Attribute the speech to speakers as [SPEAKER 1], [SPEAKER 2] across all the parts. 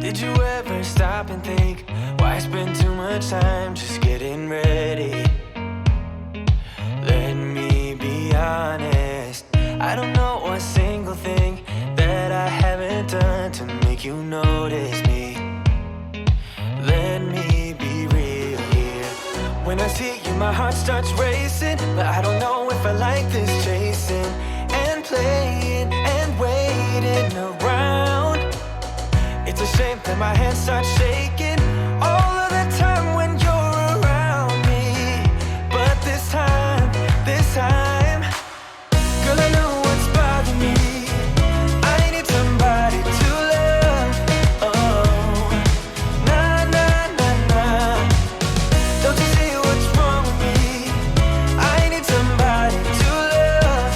[SPEAKER 1] Did you ever stop and think, why spend too much time just getting ready? Let me be honest, I don't know a single thing that I haven't done to make you notice me. Let me be real here. When I see you, my heart starts racing, but I don't know if I like this chasing and playing and waiting around. It's a shame that my hands start shaking all of the time when you're around me. But this time, girl, I know what's bothering me. I need somebody to love. Oh, nah, nah, nah, nah. Don't you see what's wrong with me? I need somebody to love.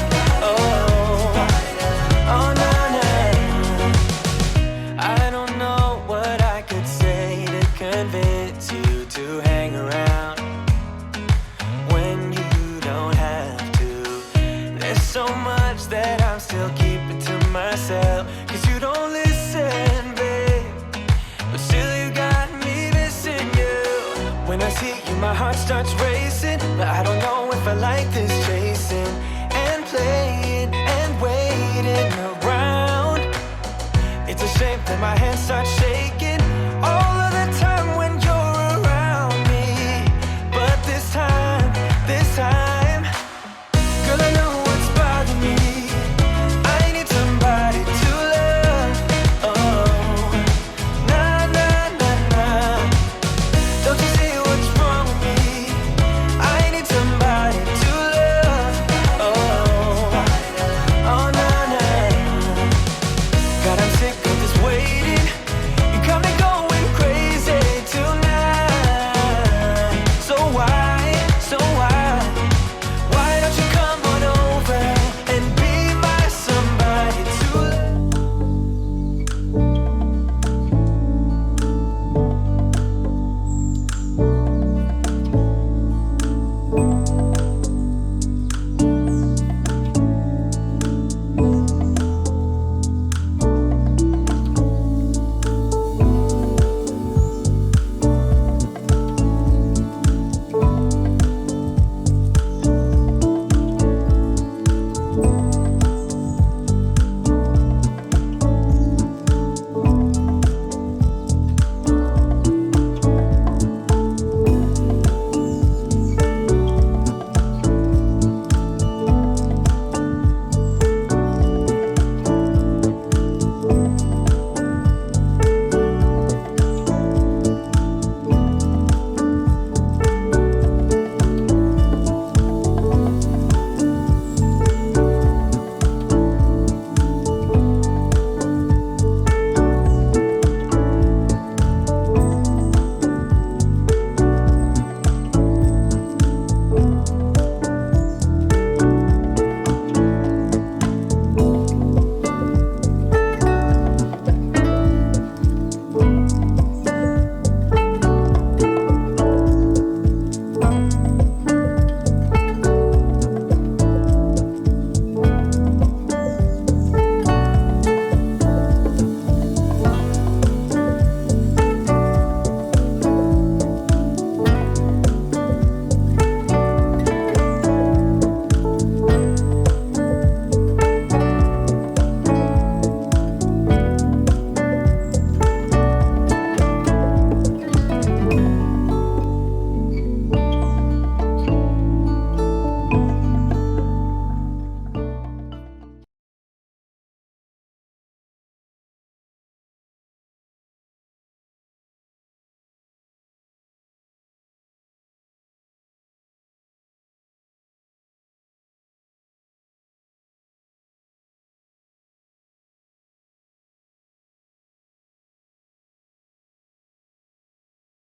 [SPEAKER 1] Oh, oh, nah, nah. I don't know what I could say to convince you to hang around when you don't have to. There's so much that I'm still keeping to myself, 'cause you don't listen, babe. But still you got me missing you. When I see you, my heart starts racing, but I don't know if I like this chasing and playing and waiting around. It's a shame that my hands start shaking